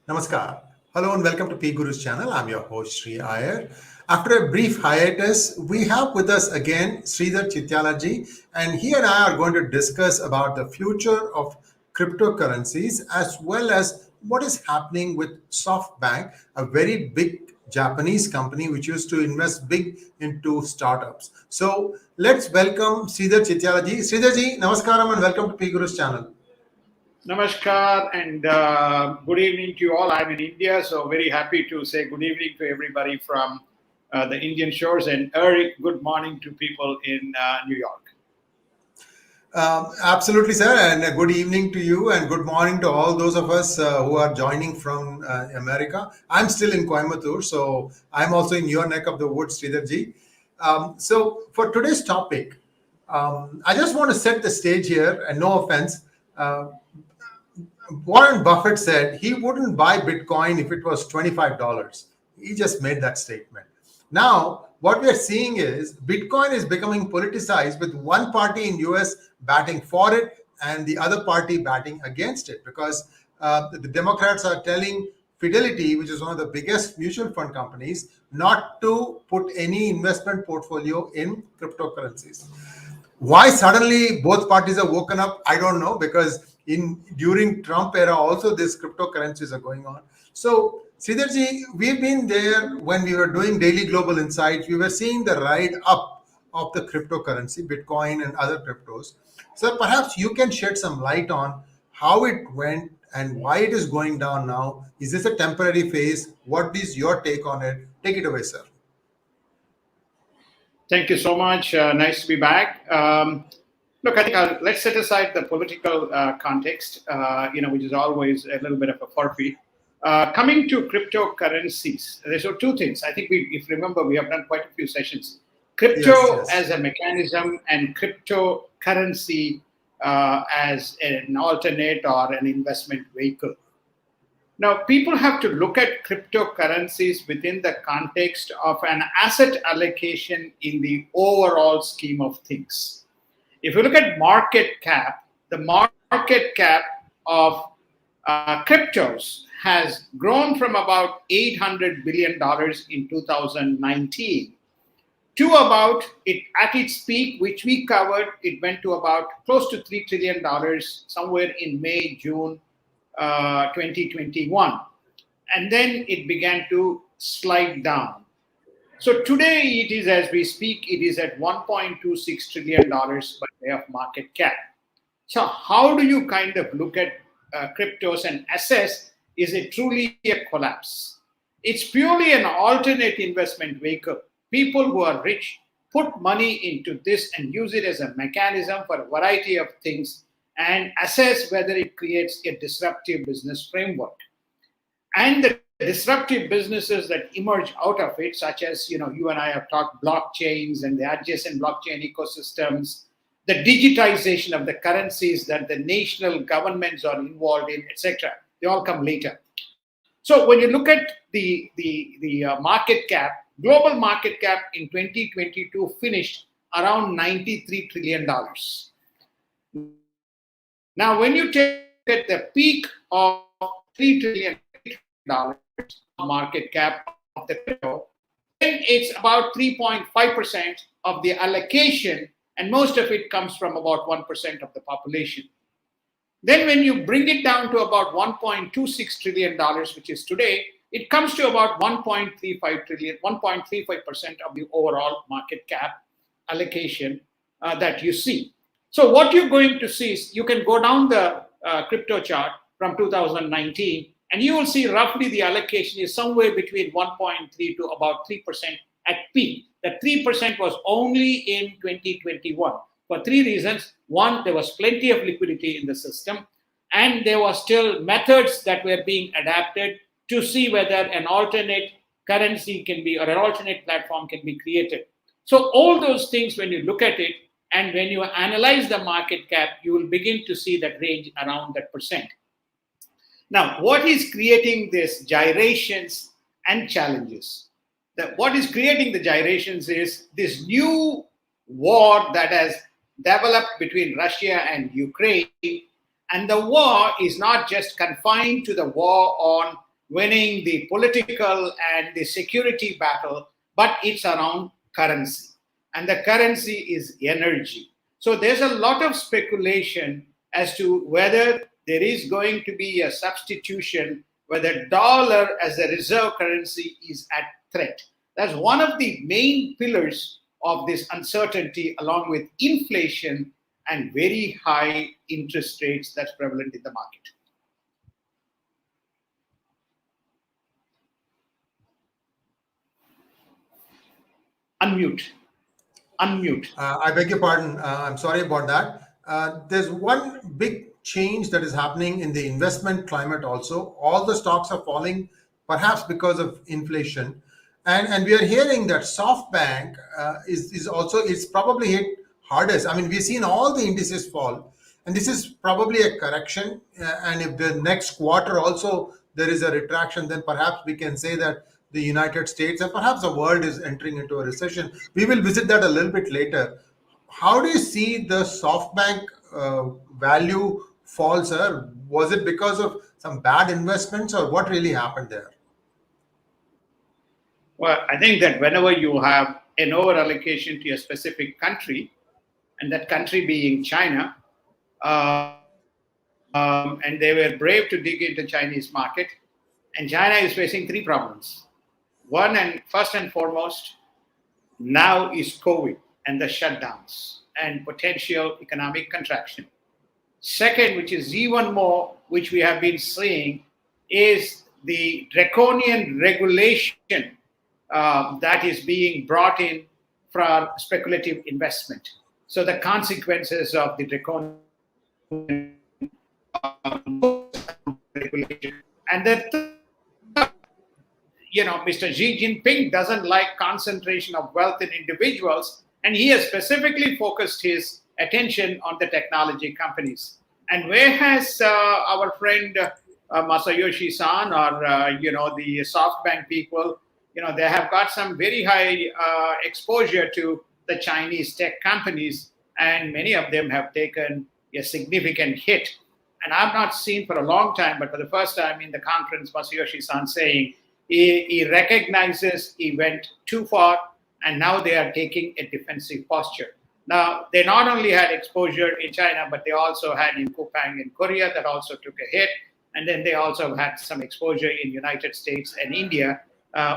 Namaskar. Hello and welcome to PGurus channel. I'm your host Sridhar Chityala I. After a brief hiatus, we have with us again Sridhar Chityala ji, and he and I are going to discuss about the future of cryptocurrencies as well as what is happening with Softbank, a very big Japanese company which used to invest big into startups. So let's welcome Sridhar Chityala ji. Sridhar ji, namaskaram and welcome to PGurus channel. Namaskar and good evening to you all. I'm in India, so very happy to say good evening to everybody from the Indian shores, and Eric, good morning to people in New York. Absolutely, sir, and good evening to you, and good morning to all those of us who are joining from America. I'm still in Coimbatore, so I'm also in your neck of the woods, Sridhar ji. So, for today's topic, I just want to set the stage here, and no offense. Uh, Warren Buffett said he wouldn't buy Bitcoin if it was $25. He just made that statement. Now, what we are seeing is Bitcoin is becoming politicized with one party in US batting for it and the other party batting against it because the Democrats are telling Fidelity, which is one of the biggest mutual fund companies, not to put any investment portfolio in cryptocurrencies. Why suddenly both parties are woken up, I don't know, because in during Trump era also these cryptocurrencies are going on. So Sridharji, we've been there when we were doing daily global insights. We were seeing the ride up of the cryptocurrency, Bitcoin and other cryptos. So perhaps you can shed some light on how it went and why it is going down now. Is this a temporary phase? What is your take on it? Take it away, sir. Thank you so much. Nice to be back. Look, I think let's set aside the political context, which is always a little bit of a furphy. Coming to cryptocurrencies, there's two things. I think if you remember, we have done quite a few sessions. Yes, Crypto yes. as a mechanism and cryptocurrency as an alternate or an investment vehicle. Now, people have to look at cryptocurrencies within the context of an asset allocation in the overall scheme of things. If you look at market cap, the market cap of cryptos has grown from about $800 billion in 2019 to about it at its peak, which we covered. It went to about close to $3 trillion somewhere in May, June 2021. And then it began to slide down. So today it is, as we speak, it is at $1.26 trillion by way of market cap. So how do you kind of look at cryptos and assess, is it truly a collapse? It's purely an alternate investment vehicle. People who are rich put money into this and use it as a mechanism for a variety of things and assess whether it creates a disruptive business framework. And the disruptive businesses that emerge out of it, such as, you and I have talked blockchains and the adjacent blockchain ecosystems, the digitization of the currencies that the national governments are involved in, etc. They all come later. So when you look at the market cap, global market cap in 2022 finished around $93 trillion. Now, when you take at the peak of $3 trillion market cap of the crypto, then it's about 3.5% of the allocation, and most of it comes from about 1% of the population. Then when you bring it down to about $1.26 trillion, which is today, it comes to about 1.35 trillion, 1.35% of the overall market cap allocation that you see. So what you're going to see is, you can go down the crypto chart from 2019, and you will see roughly the allocation is somewhere between 1.3 to about 3% at peak. That 3% was only in 2021 for three reasons. One, there was plenty of liquidity in the system, and there were still methods that were being adapted to see whether an alternate currency can be, or an alternate platform can be created. So all those things, when you look at it, and when you analyze the market cap, you will begin to see that range around that percent. Now, what is creating these gyrations and challenges? What is creating the gyrations is this new war that has developed between Russia and Ukraine. And the war is not just confined to the war on winning the political and the security battle, but it's around currency. And the currency is energy. So there's a lot of speculation as to whether there is going to be a substitution, whether dollar as a reserve currency is at threat. That's one of the main pillars of this uncertainty, along with inflation and very high interest rates that's prevalent in the market. Unmute. I beg your pardon. I'm sorry about that. There's one big change that is happening in the investment climate also. All the stocks are falling, perhaps because of inflation. And we are hearing that Softbank is also, it's probably hit hardest. I mean, we've seen all the indices fall. And this is probably a correction. And if the next quarter also there is a retraction, then perhaps we can say that the United States and perhaps the world is entering into a recession. We will visit that a little bit later. How do you see the SoftBank value fall, sir? Was it because of some bad investments, or what really happened there? Well, I think that whenever you have an over allocation to a specific country, and that country being China, and they were brave to dig into Chinese market, and China is facing three problems. One, and first and foremost, now is COVID and the shutdowns and potential economic contraction. Second, which is even more, which we have been seeing, is the draconian regulation that is being brought in for speculative investment. So the consequences of the draconian regulation. And the Mr. Xi Jinping doesn't like concentration of wealth in individuals, and he has specifically focused his attention on the technology companies. And where has our friend Masayoshi-san or the Softbank people, they have got some very high exposure to the Chinese tech companies, and many of them have taken a significant hit. And I've not seen for a long time, but for the first time in the conference, Masayoshi-san saying he recognizes he went too far, and now they are taking a defensive posture. Now, they not only had exposure in China, but they also had in Kupang in Korea that also took a hit. And then they also had some exposure in United States and India.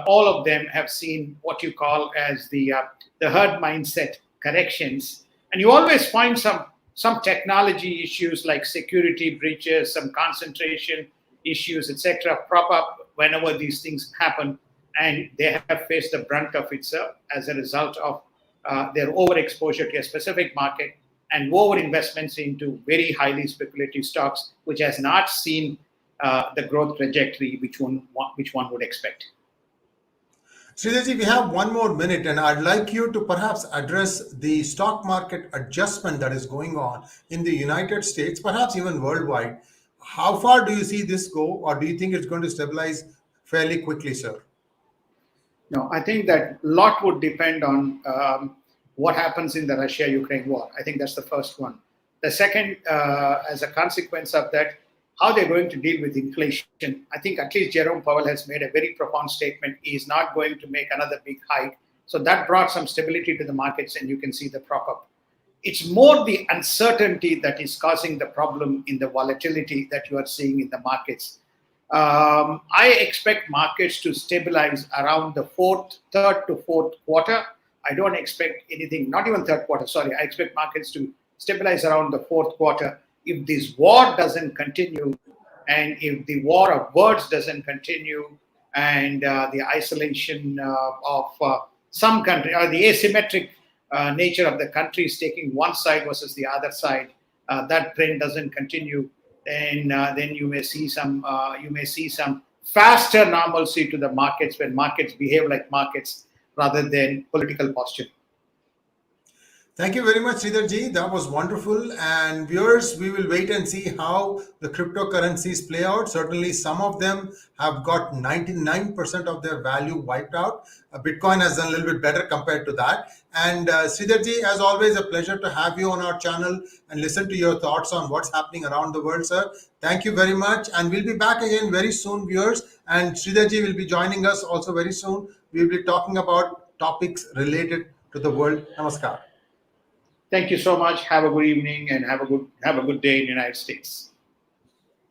All of them have seen what you call as the herd mindset corrections. And you always find some technology issues like security breaches, some concentration issues, etc., prop up whenever these things happen. And they have faced the brunt of it, sir, as a result of their overexposure to a specific market and over investments into very highly speculative stocks, which has not seen the growth trajectory which one would expect. Sridharji, we have one more minute, and I'd like you to perhaps address the stock market adjustment that is going on in the United States, perhaps even worldwide. How far do you see this go, or do you think it's going to stabilize fairly quickly, sir? No, I think that a lot would depend on what happens in the Russia-Ukraine war. I think that's the first one. The second, as a consequence of that, how they're going to deal with inflation. I think at least Jerome Powell has made a very profound statement. He is not going to make another big hike. So that brought some stability to the markets, and you can see the prop up. It's more the uncertainty that is causing the problem in the volatility that you are seeing in the markets. I expect markets to stabilize around the third to fourth quarter. I don't expect anything, not even third quarter, sorry. I expect markets to stabilize around the fourth quarter. If this war doesn't continue, and if the war of words doesn't continue, and the isolation of some country, or the asymmetric nature of the countries taking one side versus the other side, that trend doesn't continue, then you may see some faster normalcy to the markets, when markets behave like markets rather than political posture. Thank you very much, Sridhar ji. That was wonderful. And viewers, we will wait and see how the cryptocurrencies play out. Certainly, some of them have got 99% of their value wiped out. Bitcoin has done a little bit better compared to that. And Sridhar ji, as always, a pleasure to have you on our channel and listen to your thoughts on what's happening around the world, sir. Thank you very much. And we'll be back again very soon, viewers. And Sridhar ji will be joining us also very soon. We'll be talking about topics related to the world. Namaskar. Thank you so much. Have a good evening and have a good day in the United States.